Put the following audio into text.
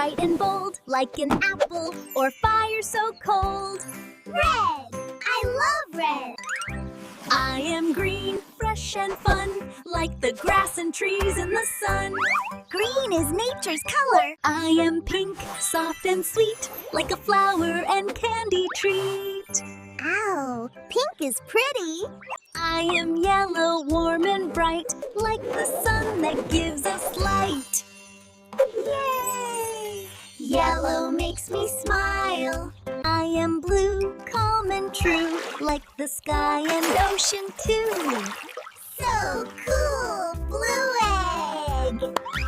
bright and bold, like an apple or fire so cold. Red! I love red! I am green, fresh and fun, like the grass and trees in the sun. Green is nature's color. I am pink, soft and sweet, like a flower and candy treat. Ow! Pink is pretty. I am yellow, warm and bright, like the sun that gives us light. Yay! Yellow makes me smile. I am blue, calm and true, like the sky and ocean too. So cool! Blue egg!